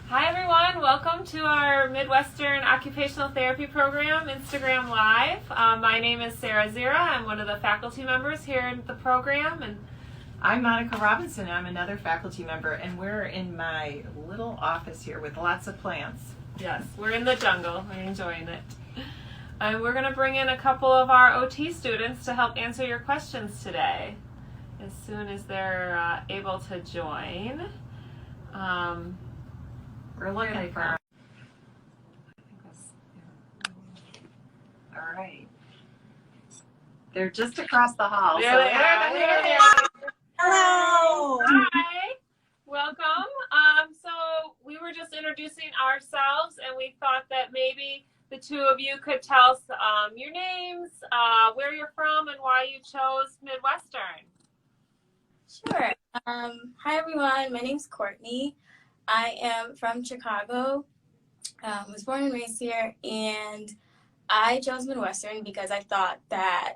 Hi everyone, welcome to our Midwestern Occupational Therapy Program Instagram Live. My name is Zera. I'm one of the faculty members here in the program. And I'm Monika Robinson. I'm another faculty member, and we're in my little office here with lots of plants. Yes, we're in the jungle. We're enjoying it. And we're going to bring in a couple of our OT students to help answer your questions today as soon as they're able to join. We're looking for. All right. They're just across the hall. There they are. There they are. Hello. Hi. Welcome. So we were just introducing ourselves, and we thought that maybe the two of you could tell us your names, where you're from, and why you chose Midwestern. Sure. Hi, everyone. My name's Courtney. I am from Chicago. Was born and raised here, and I chose Midwestern because I thought that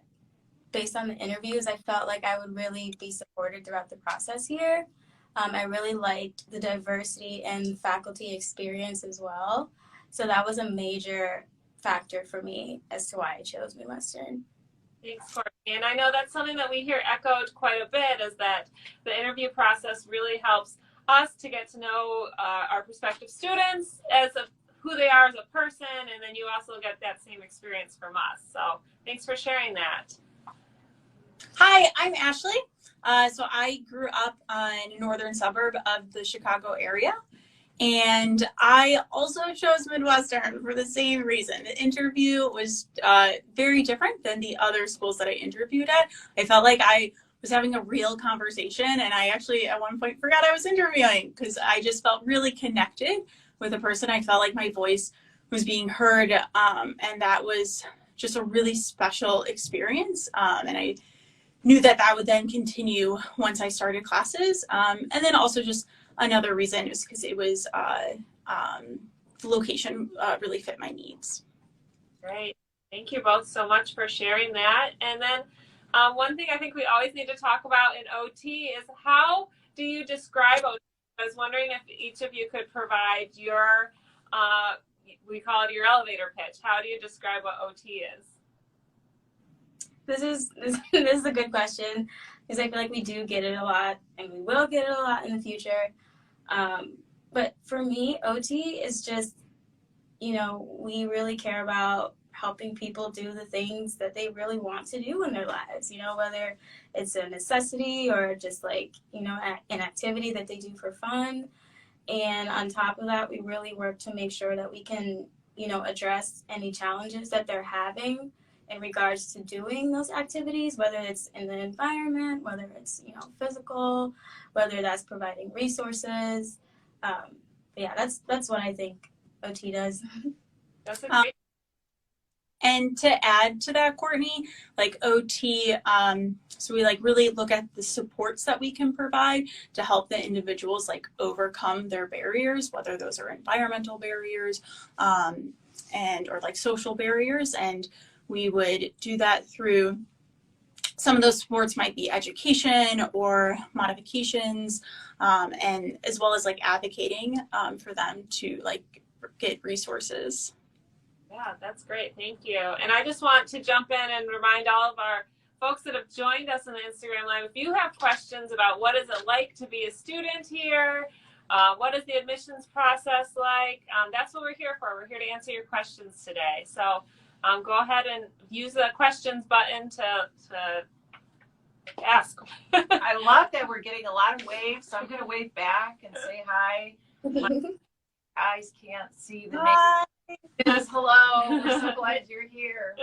based on the interviews, I felt like I would really be supported throughout the process here. I really liked the diversity and faculty experience as well. So that was a major factor for me as to why I chose Midwestern. Thanks, Courtney. And I know that's something that we hear echoed quite a bit, is that the interview process really helps us to get to know our prospective students as who they are as a person, and then you also get that same experience from us. So thanks for sharing that. Hi, I'm Ashley. So I grew up in a northern suburb of the Chicago area, and I also chose Midwestern for the same reason. The interview was very different than the other schools that I interviewed at. I felt like I was having a real conversation, and I actually at one point forgot I was interviewing because I just felt really connected with a person. I felt like my voice was being heard, and that was just a really special experience. And I knew that that would then continue once I started classes. And then also just another reason is because it was the location really fit my needs. Great. Thank you both so much for sharing that. And then one thing I think we always need to talk about in OT is, how do you describe OT? I was wondering if each of you could provide your, we call it your elevator pitch. How do you describe what OT is? This is a good question because I feel like we do get it a lot, and we will get it a lot in the future. But for me, OT is just, we really care about helping people do the things that they really want to do in their lives, whether it's a necessity or just like, an activity that they do for fun. And on top of that, we really work to make sure that we can, address any challenges that they're having in regards to doing those activities, whether it's in the environment, whether it's, physical, whether that's providing resources. Yeah, that's what I think OT does. That's a great. And to add to that, Courtney, like OT, so we really look at the supports that we can provide to help the individuals overcome their barriers, whether those are environmental barriers or social barriers. And we would do that through some of those supports might be education or modifications, and as well as advocating for them to get resources. Yeah, that's great. Thank you. And I just want to jump in and remind all of our folks that have joined us in the Instagram Live, if you have questions about what is it like to be a student here, what is the admissions process like, that's what we're here for. We're here to answer your questions today. So go ahead and use the questions button to ask. I love that we're getting a lot of waves, so I'm going to wave back and say hi. My eyes can't see the name. Yes, hello. We're so glad you're here.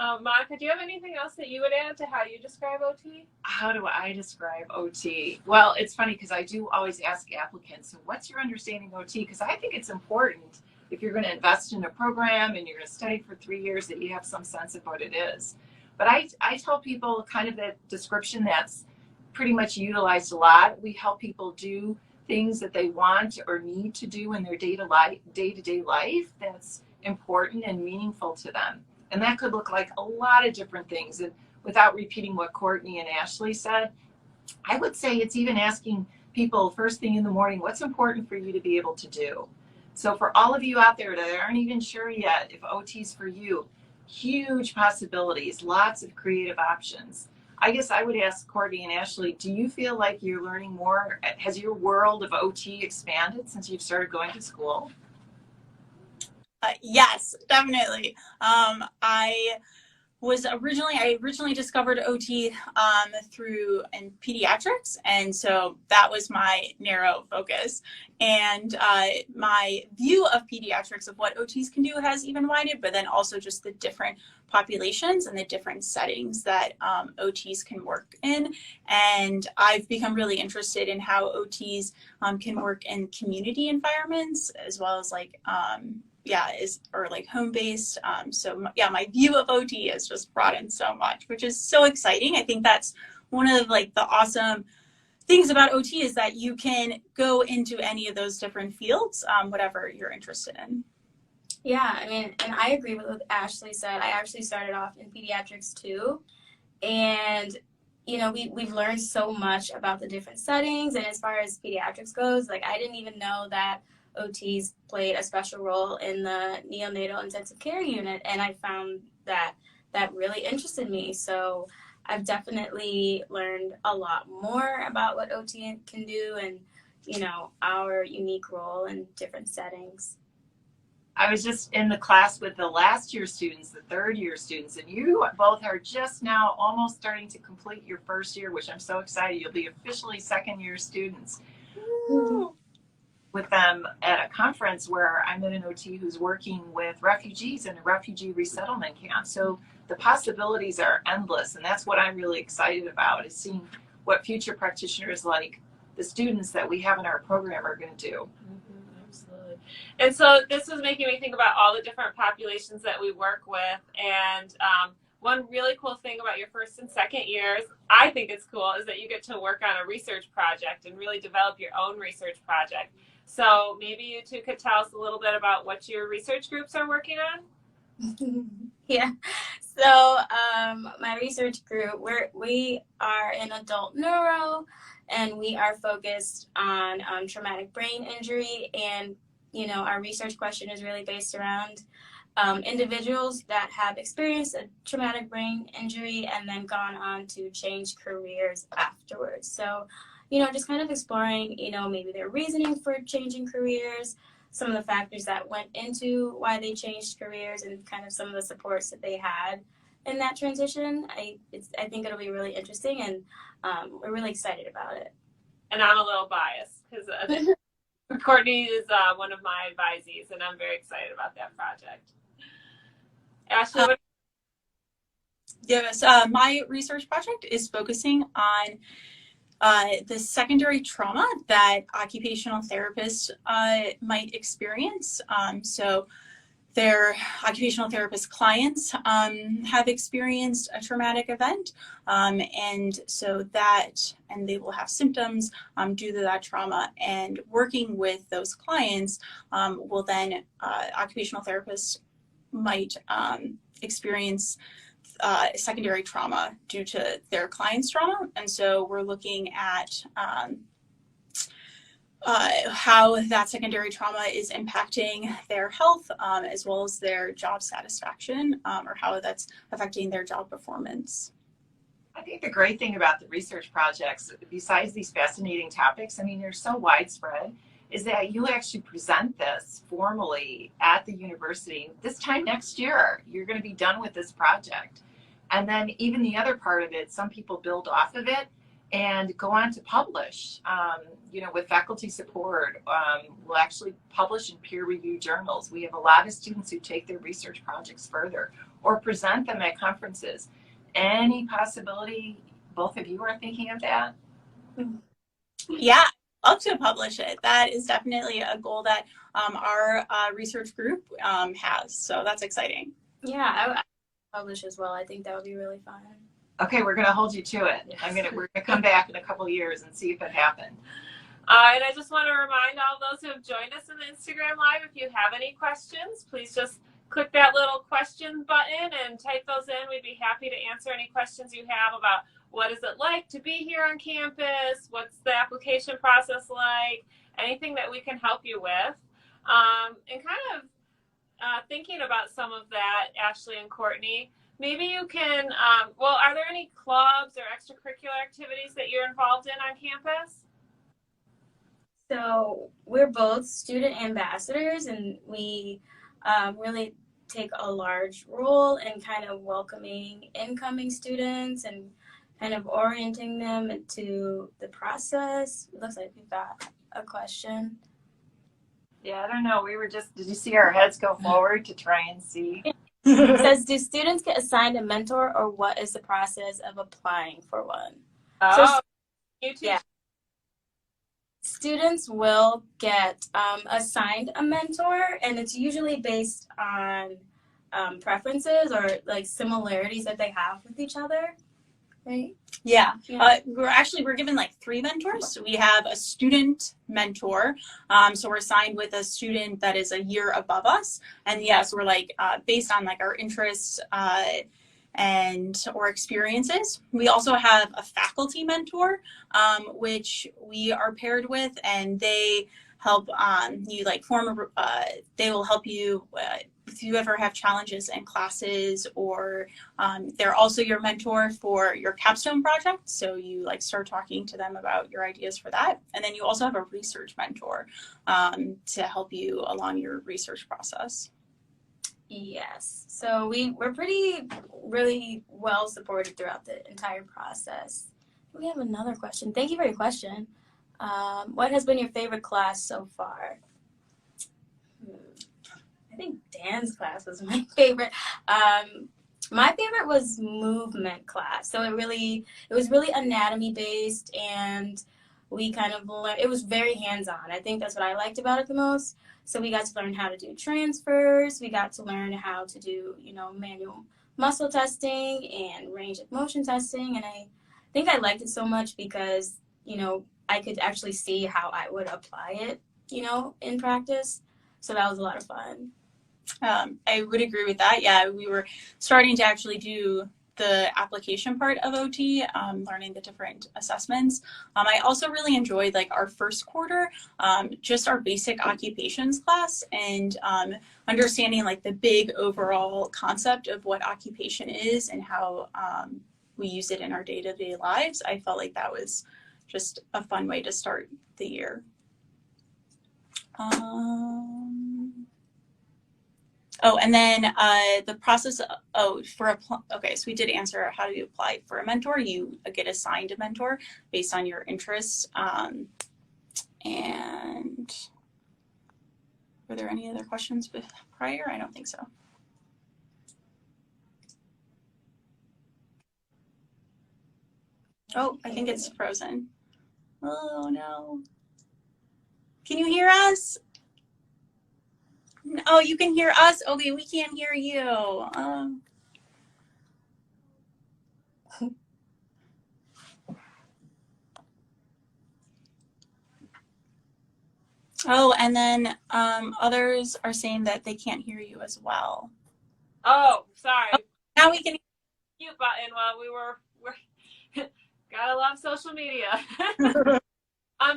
Monika, do you have anything else that you would add to how you describe OT? How do I describe OT? Well, it's funny because I do always ask applicants, so what's your understanding of OT? Because I think it's important, if you're going to invest in a program and you're going to study for 3 years, that you have some sense of what it is. But I tell people kind of that description that's pretty much utilized a lot. We help people do things that they want or need to do in their day-to-day life that's important and meaningful to them. And that could look like a lot of different things. And without repeating what Courtney and Ashley said, I would say it's even asking people first thing in the morning, what's important for you to be able to do? So for all of you out there that aren't even sure yet if OT's for you, huge possibilities, lots of creative options. I guess I would ask Courtney and Ashley, do you feel like you're learning more? Has your world of OT expanded since you've started going to school? Yes, definitely. I originally discovered OT through in pediatrics, and so that was my narrow focus. And my view of pediatrics, of what OTs can do, has even widened, but then also just the different populations and the different settings that OTs can work in. And I've become really interested in how OTs can work in community environments, as well as like home-based. My view of OT has just broadened so much, which is so exciting. I think that's one of like the awesome things about OT, is that you can go into any of those different fields, whatever you're interested in. Yeah, I mean, and I agree with what Ashley said. I actually started off in pediatrics too. And, we've learned so much about the different settings. And as far as pediatrics goes, like, I didn't even know that OTs played a special role in the neonatal intensive care unit. And I found that really interested me. So I've definitely learned a lot more about what OT can do and, our unique role in different settings. I was just in the class with the last year students, the third year students, and you both are just now almost starting to complete your first year, which I'm so excited. You'll be officially second year students. Ooh. With them at a conference where I'm in an OT who's working with refugees in a refugee resettlement camp. So the possibilities are endless, and that's what I'm really excited about, is seeing what future practitioners like the students that we have in our program are going to do. Absolutely. And so this was making me think about all the different populations that we work with. And one really cool thing about your first and second years, I think it's cool, is that you get to work on a research project and really develop your own research project. So maybe you two could tell us a little bit about what your research groups are working on. Yeah. So my research group, we are in adult neuro, and we are focused on traumatic brain injury. And, our research question is really based around individuals that have experienced a traumatic brain injury and then gone on to change careers afterwards. So, just kind of exploring, maybe their reasoning for changing careers, some of the factors that went into why they changed careers, and kind of some of the supports that they had in that transition. I think it'll be really interesting, and we're really excited about it. And I'm a little biased because Courtney is one of my advisees, and I'm very excited about that project. Ashley, Yes, my research project is focusing on the secondary trauma that occupational therapists might experience. So their occupational therapist clients have experienced a traumatic event, and they will have symptoms due to that trauma. And working with those clients will then, occupational therapists might experience secondary trauma due to their client's trauma. And so we're looking at how that secondary trauma is impacting their health, as well as their job satisfaction, or how that's affecting their job performance. I think the great thing about the research projects, besides these fascinating topics, I mean, they're so widespread, is that you actually present this formally at the university. This time next year, you're going to be done with this project. And then even the other part of it, some people build off of it and go on to publish, with faculty support. We'll actually publish in peer-reviewed journals. We have a lot of students who take their research projects further or present them at conferences. Any possibility both of you are thinking of that? Yeah, I'd love to publish it. That is definitely a goal that our research group has. So that's exciting. Yeah, I would publish as well. I think that would be really fun. Okay, we're going to hold you to it. Yes. We're going to come back in a couple of years and see if it happened. And I just want to remind all those who have joined us in the Instagram Live, if you have any questions, please just click that little question button and type those in. We'd be happy to answer any questions you have about what is it like to be here on campus? What's the application process like? Anything that we can help you with. And kind of thinking about some of that, Ashley and Courtney, maybe you can, well, are there any clubs or extracurricular activities that you're involved in on campus? So we're both student ambassadors, and we really take a large role in kind of welcoming incoming students and kind of orienting them into the process. It looks like we've got a question. Yeah, I don't know. We were just, did you see our heads go forward to try and see? It says, do students get assigned a mentor, or what is the process of applying for one? Oh, So, you too. yeah. Students will get assigned a mentor, and it's usually based on preferences or like similarities that they have with each other, right? Yeah. Yeah. We're given like 3 mentors. So we have a student mentor. So we're assigned with a student that is a year above us. And yes, we're like based on like our interests and or experiences. We also have a faculty mentor, which we are paired with, and they help you like they will help you if you ever have challenges in classes, or they're also your mentor for your capstone project. So you like start talking to them about your ideas for that. And then you also have a research mentor to help you along your research process. Yes. So we're really well supported throughout the entire process. We have another question. Thank you for your question. What has been your favorite class so far? I think Dan's class was my favorite. My favorite was movement class. So it was really anatomy based, and we kind of learned, it was very hands-on. I think that's what I liked about it the most. So we got to learn how to do transfers. We got to learn how to do, manual muscle testing and range of motion testing. And I think I liked it so much because, I could actually see how I would apply it, in practice. So that was a lot of fun. I would agree with that. Yeah, we were starting to actually do the application part of OT, learning the different assessments. I also really enjoyed like our first quarter, just our basic occupations class, and understanding like the big overall concept of what occupation is and how we use it in our day-to-day lives. I felt like that was just a fun way to start the year. And then the process, okay, so we did answer how do you apply for a mentor. You get assigned a mentor based on your interests. And were there any other questions prior? I don't think so. Oh, I think it's frozen. Oh no. Can you hear us? Oh, you can hear us? Okay, we can't hear you. Oh, and then others are saying that they can't hear you as well. Oh, sorry. Oh, now we can. Mute button while we're gotta love social media.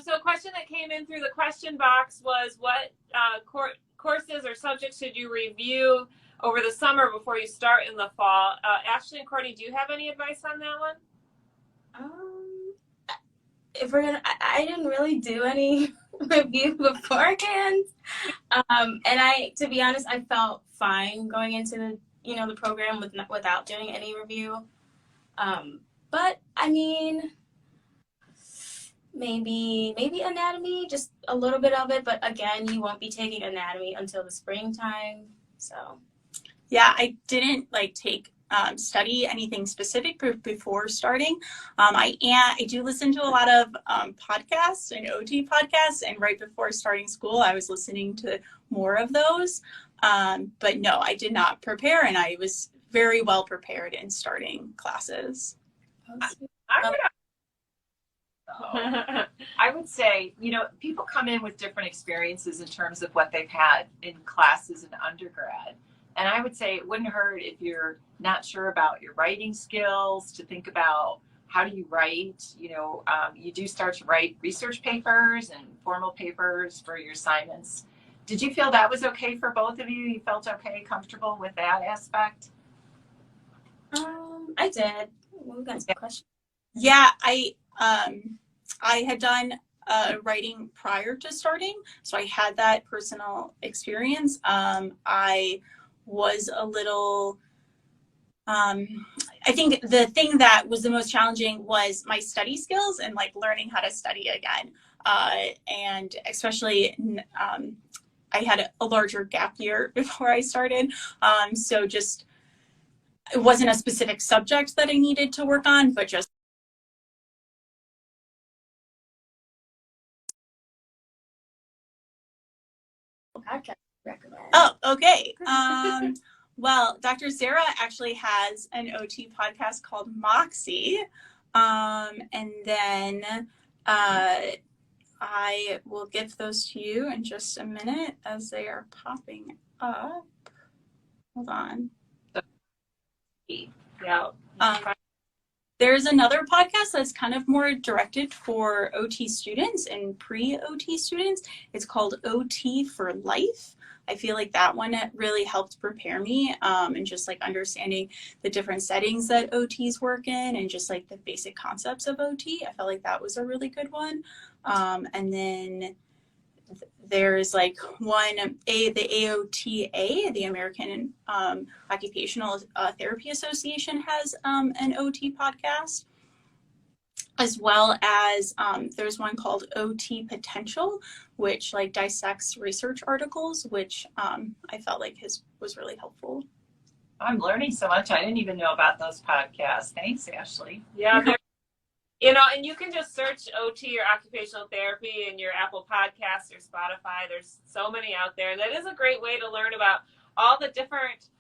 So a question that came in through the question box was, what courses or subjects should you review over the summer before you start in the fall? Ashley and Courtney, do you have any advice on that one? I didn't really do any review beforehand, and to be honest, I felt fine going into the program without doing any review. But I mean, maybe anatomy, just a little bit of it. But again, you won't be taking anatomy until the springtime. So yeah, I didn't study anything specific before starting. I do listen to a lot of podcasts and OT podcasts, and right before starting school, I was listening to more of those. But no, I did not prepare, and I was very well prepared in starting classes. I would say, people come in with different experiences in terms of what they've had in classes in undergrad. And I would say it wouldn't hurt if you're not sure about your writing skills to think about how do you write? You do start to write research papers and formal papers for your assignments. Did you feel that was okay for both of you? You felt okay, comfortable with that aspect? I did. We got some questions. Yeah, I had done writing prior to starting, so I had that personal experience. I was a little, I think the thing that was the most challenging was my study skills and like learning how to study again. And especially, I had a larger gap year before I started. So just, it wasn't a specific subject that I needed to work on, but just Podcast recommend. Oh, okay. Well, Dr. Zera actually has an OT podcast called Moxie. And then I will give those to you in just a minute as they are popping up. Hold on. Yeah. There's another podcast that's kind of more directed for OT students and pre-OT students. It's called OT for Life. I feel like that one really helped prepare me and just like understanding the different settings that OTs work in and just like the basic concepts of OT. I felt like that was a really good one. And then there's like one, the AOTA, the American Occupational Therapy Association has an OT podcast, as well as there's one called OT Potential, which like dissects research articles, which I felt like was really helpful. I'm learning so much. I didn't even know about those podcasts. Thanks, Ashley. Yeah. And you can just search OT or occupational therapy in your Apple Podcasts or Spotify. There's so many out there. And that is a great way to learn about all the different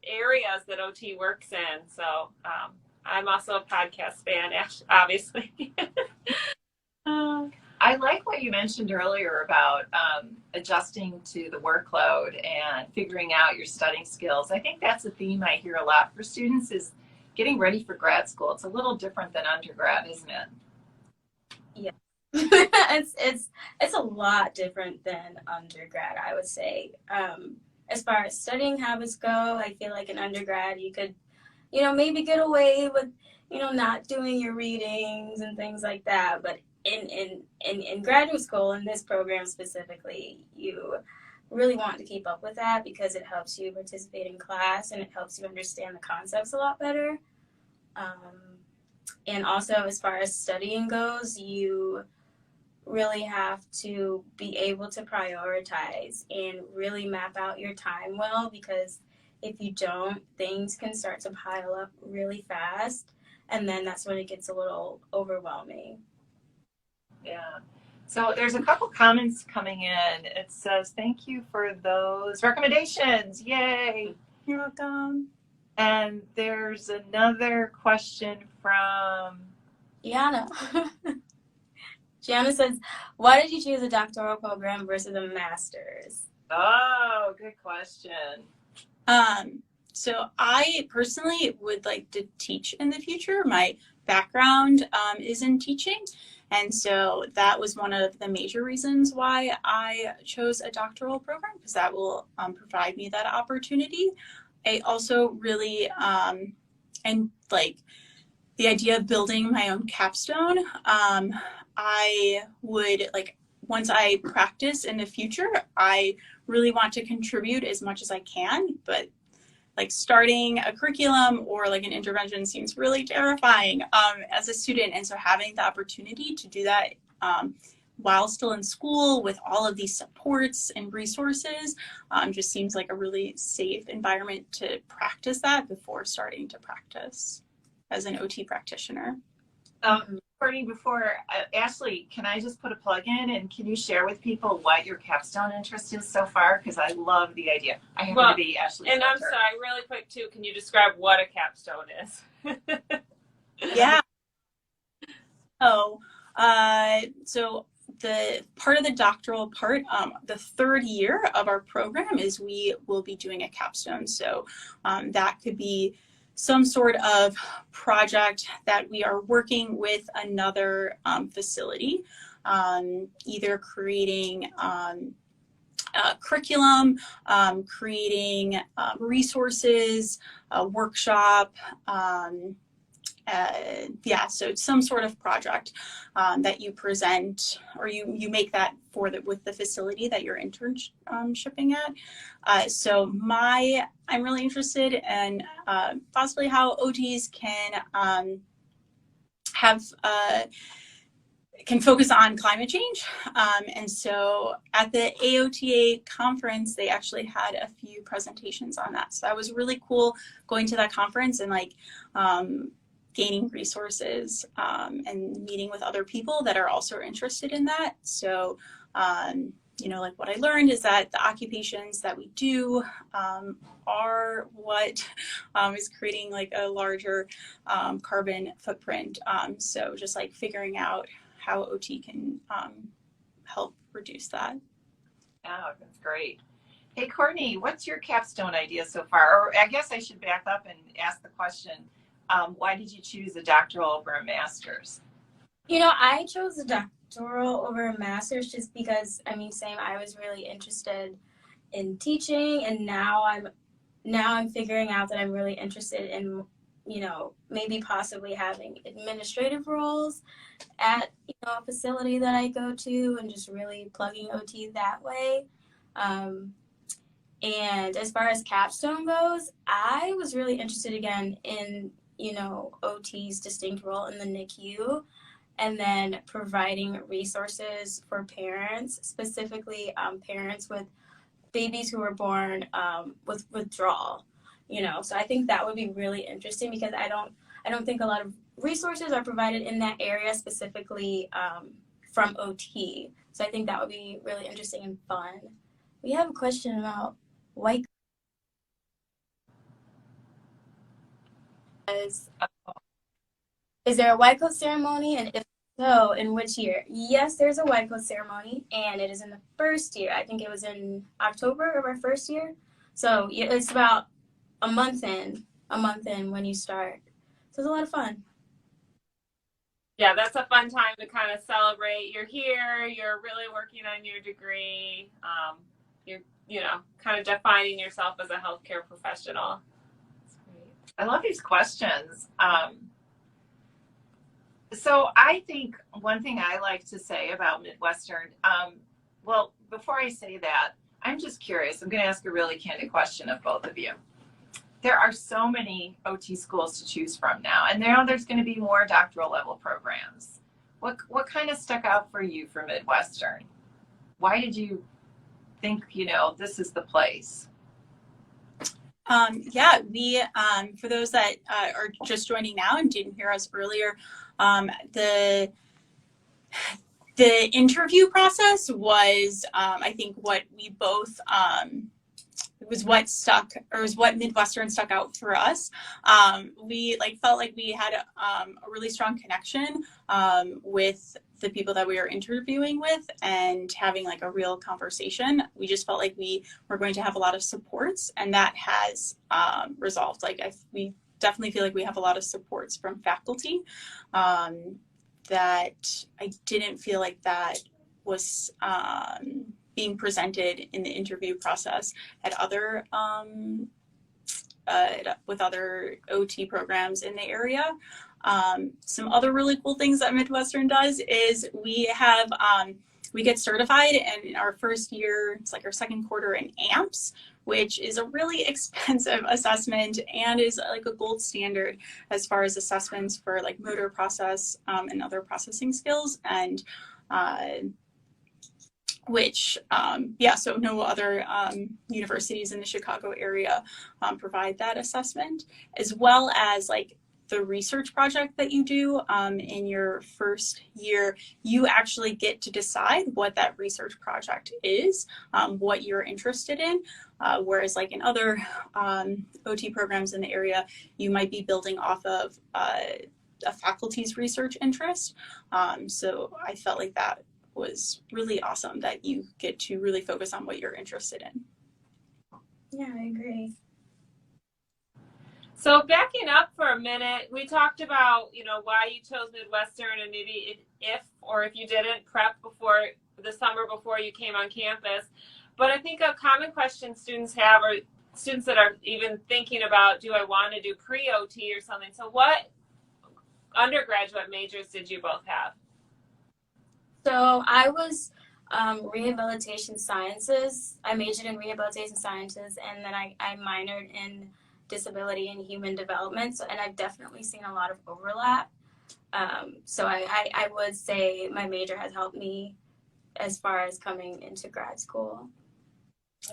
areas that OT works in. So I'm also a podcast fan, obviously. I like what you mentioned earlier about adjusting to the workload and figuring out your studying skills. I think that's a theme I hear a lot for students is getting ready for grad school. It's a little different than undergrad, isn't it? Yeah. It's a lot different than undergrad, I would say. As far as studying habits go, I feel like in undergrad you could, maybe get away with, not doing your readings and things like that. But in graduate school, in this program specifically, you really want to keep up with that because it helps you participate in class and it helps you understand the concepts a lot better. And also, as far as studying goes, you really have to be able to prioritize and really map out your time well, because if you don't, things can start to pile up really fast, and then that's when it gets a little overwhelming. Yeah. So there's a couple comments coming in. It says, thank you for those recommendations. Yay. You're welcome. And there's another question from Gianna. Gianna says, why did you choose a doctoral program versus a master's? Oh, good question. So I personally would like to teach in the future. My background is in teaching. And so that was one of the major reasons why I chose a doctoral program, because that will provide me that opportunity. I also really, and like the idea of building my own capstone, I would like, once I practice in the future, I really want to contribute as much as I can, but like starting a curriculum or like an intervention seems really terrifying as a student. And so having the opportunity to do that while still in school with all of these supports and resources just seems like a really safe environment to practice that before starting to practice as an OT practitioner. Courtney, before Ashley, can I just put a plug in and can you share with people what your capstone interest is so far? Because I love the idea. I happen to be Ashley's And mentor. I'm sorry, really quick too, can you describe what a capstone is? Yeah. So the part of the doctoral part, the third year of our program is we will be doing a capstone. So that could be some sort of project that we are working with another facility, either creating curriculum, creating resources, a workshop, so it's some sort of project that you present, or you make that with the facility that you're internshipping at. So I'm really interested in possibly how OTs can focus on climate change. And so at the AOTA conference, they actually had a few presentations on that. So that was really cool going to that conference and gaining resources and meeting with other people that are also interested in that. So, what I learned is that the occupations that we do are what is creating a larger carbon footprint. So just figuring out how OT can help reduce that. Oh, that's great. Hey, Courtney, what's your capstone idea so far? Or I guess I should back up and ask the question, why did you choose a doctoral over a master's? I chose a doctoral over a master's just because, I was really interested in teaching, and now I'm figuring out that I'm really interested in, maybe possibly having administrative roles at, a facility that I go to, and just really plugging OT that way. And as far as capstone goes, I was really interested again in, OT's distinct role in the NICU, and then providing resources for parents, specifically parents with babies who were born with withdrawal. So I think that would be really interesting, because I don't think a lot of resources are provided in that area, specifically from OT. So I think that would be really interesting and fun. We have a question about white. Is there a white coat ceremony, and if so, in which year? Yes, there's a white coat ceremony, and it is in the first year. I think it was in October of our first year. So it's about a month in when you start. So it's a lot of fun. Yeah, that's a fun time to kind of celebrate. You're here, you're really working on your degree. You're, kind of defining yourself as a healthcare professional. That's great. I love these questions. So I think one thing I like to say about Midwestern, well, before I say that, I'm just curious. I'm going to ask a really candid question of both of you. There are so many OT schools to choose from now, and now there's going to be more doctoral level programs. What kind of stuck out for you for Midwestern? Why did you think, this is the place? We, for those that are just joining now and didn't hear us earlier, the interview process was, I think, what we both, was what Midwestern stuck out for us. We felt like we had a really strong connection with the people that we were interviewing with, and having a real conversation. We just felt like we were going to have a lot of supports, and that has resolved. We definitely feel like we have a lot of supports from faculty that I didn't feel like that was being presented in the interview process at other with other OT programs in the area. Some other really cool things that Midwestern does is we get certified, and in our first year, it's our second quarter in AMPS, which is a really expensive assessment and is a gold standard as far as assessments for motor process and other processing skills, and so no other universities in the Chicago area provide that assessment, as well as the research project that you do in your first year. You actually get to decide what that research project is, what you're interested in, whereas in other OT programs in the area, you might be building off of a faculty's research interest. So I felt like that was really awesome, that you get to really focus on what you're interested in. Yeah, I agree. So backing up for a minute, we talked about, why you chose Midwestern and maybe if you didn't prep before the summer before you came on campus. But I think a common question students have, or students that are even thinking about, do I want to do pre-OT or something? So what undergraduate majors did you both have? So I was rehabilitation sciences. I majored in rehabilitation sciences, and then I minored in disability and human development. So, and I've definitely seen a lot of overlap. So I would say my major has helped me as far as coming into grad school.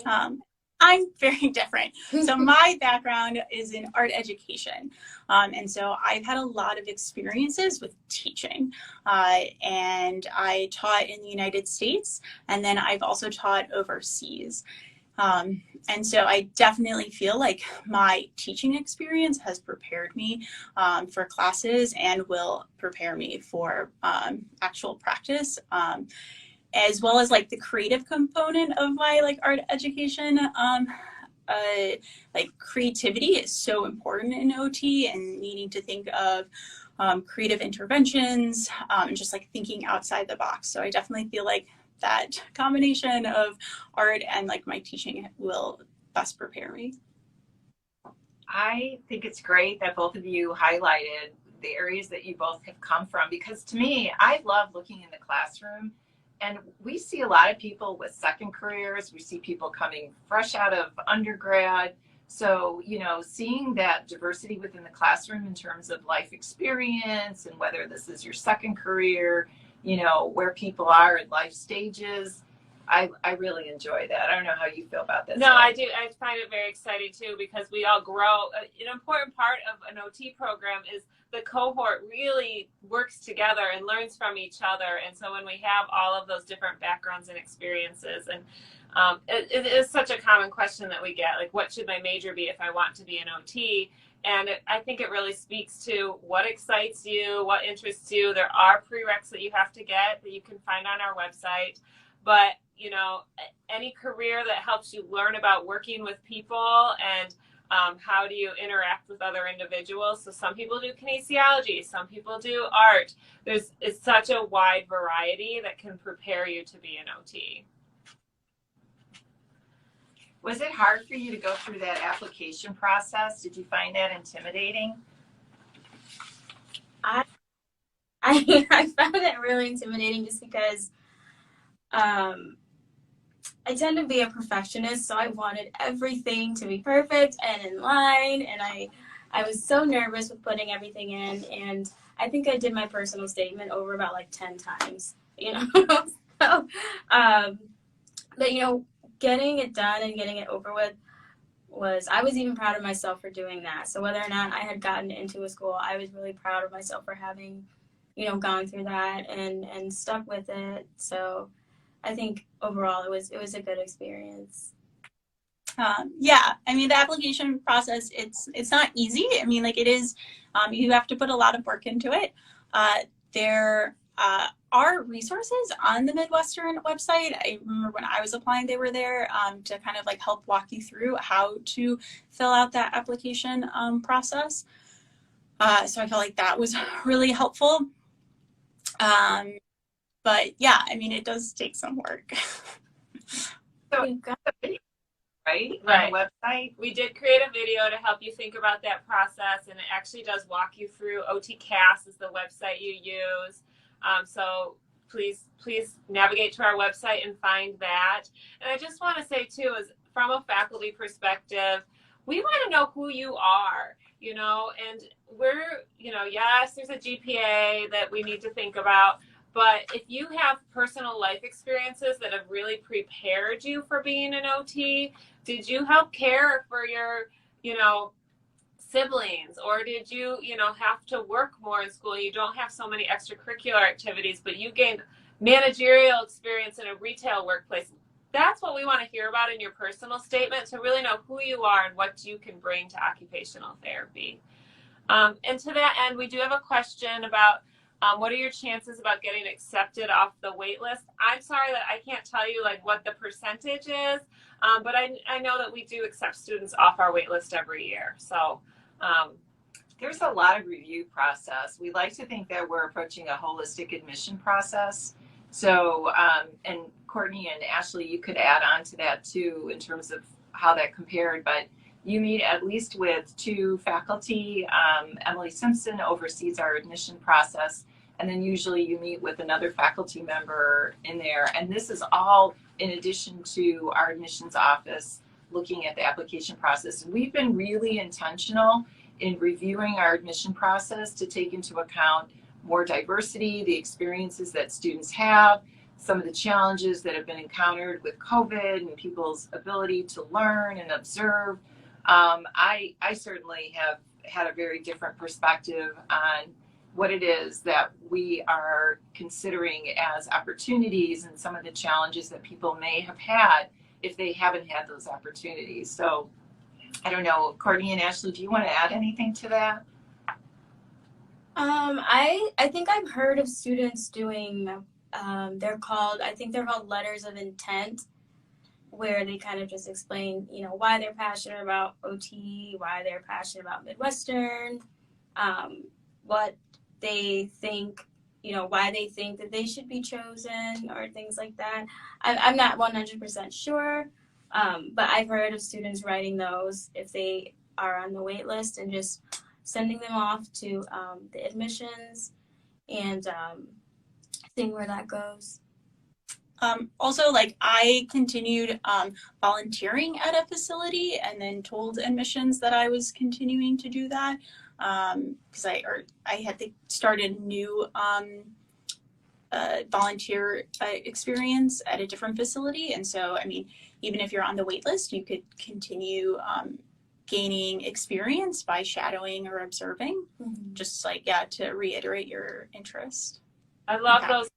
I'm very different. So my background is in art education. And so I've had a lot of experiences with teaching. And I taught in the United States, and then I've also taught overseas. And so I definitely feel like my teaching experience has prepared me for classes and will prepare me for actual practice. As well as like the creative component of my like art education. Like creativity is so important in OT, and needing to think of creative interventions and just like thinking outside the box. So I definitely feel like that combination of art and like my teaching will best prepare me. I think it's great that both of you highlighted the areas that you both have come from, because to me, I love looking in the classroom. And we see a lot of people with second careers. We see people coming fresh out of undergrad. So, seeing that diversity within the classroom in terms of life experience and whether this is your second career, where people are in life stages, I really enjoy that. I don't know how you feel about this. No, I do. I find it very exciting too, because we all grow. An important part of an OT program is the cohort really works together and learns from each other. And so when we have all of those different backgrounds and experiences, and it is such a common question that we get, like, what should my major be if I want to be an OT? And I think it really speaks to what excites you, what interests you. There are prereqs that you have to get that you can find on our website. But, any career that helps you learn about working with people and how do you interact with other individuals. So some people do kinesiology, some people do art. It's such a wide variety that can prepare you to be an OT. Was it hard for you to go through that application process? Did you find that intimidating? I found it really intimidating just because I tend to be a perfectionist, so I wanted everything to be perfect and in line, and I was so nervous with putting everything in, and I think I did my personal statement over about like 10 times, So, but getting it done and getting it over with I was even proud of myself for doing that. So whether or not I had gotten into a school, I was really proud of myself for having, gone through that and stuck with it. So I think overall it was a good experience. Yeah, I mean, the application process, it's not easy. I mean, like, it is, you have to put a lot of work into it. There are resources on the Midwestern website. I remember when I was applying, they were there to kind of like help walk you through how to fill out that application process. So I felt like that was really helpful. But yeah, I mean, it does take some work. So, right? Right. On the website. We did create a video to help you think about that process, and it actually does walk you through. OTCast is the website you use. So please navigate to our website and find that. And I just want to say too, is from a faculty perspective, we want to know who you are, and we're, yes, there's a GPA that we need to think about. But if you have personal life experiences that have really prepared you for being an OT, did you help care for your, siblings, or did you, have to work more in school? You don't have so many extracurricular activities, but you gained managerial experience in a retail workplace. That's what we want to hear about in your personal statement, to really know who you are and what you can bring to occupational therapy. And to that end, we do have a question about what are your chances about getting accepted off the wait list? I'm sorry that I can't tell you like what the percentage is, but I know that we do accept students off our wait list every year. So There's a lot of review process. We like to think that we're approaching a holistic admission process. So, and Courtney and Ashley, you could add on to that too in terms of how that compared, but you meet at least with 2 faculty. Emily Simpson oversees our admission process, and then usually you meet with another faculty member in there. And this is all in addition to our admissions office looking at the application process. We've been really intentional in reviewing our admission process to take into account more diversity, the experiences that students have, some of the challenges that have been encountered with COVID and people's ability to learn and observe. I certainly have had a very different perspective on what it is that we are considering as opportunities and some of the challenges that people may have had if they haven't had those opportunities. So I don't know, Courtney and Ashley, do you want to add anything to that? I think I've heard of students doing, they're called letters of intent, where they kind of just explain, why they're passionate about OT, why they're passionate about Midwestern, what they think, why they think that they should be chosen or things like that. I'm not 100% sure, but I've heard of students writing those if they are on the wait list and just sending them off to the admissions and seeing where that goes. Also, I continued volunteering at a facility and then told admissions that I was continuing to do that because I had to start a new volunteer experience at a different facility. And so, even if you're on the wait list, you could continue gaining experience by shadowing or observing, just to reiterate your interest. I love those.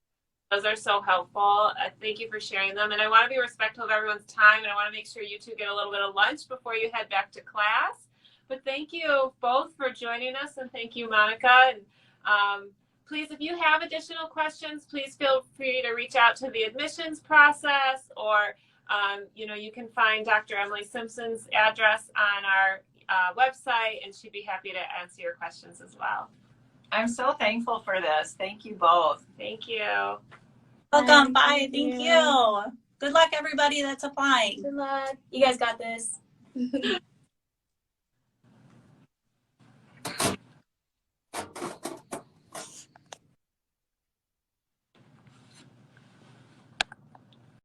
Those are so helpful. Thank you for sharing them. And I want to be respectful of everyone's time, and I want to make sure you two get a little bit of lunch before you head back to class. But thank you both for joining us, and thank you, Monika. And please, if you have additional questions, please feel free to reach out to the admissions process, or you can find Dr. Emily Simpson's address on our website, and she'd be happy to answer your questions as well. I'm so thankful for this. Thank you both. Thank you. Welcome. Bye. Thank you. Good luck, everybody that's applying. Good luck. You guys got this.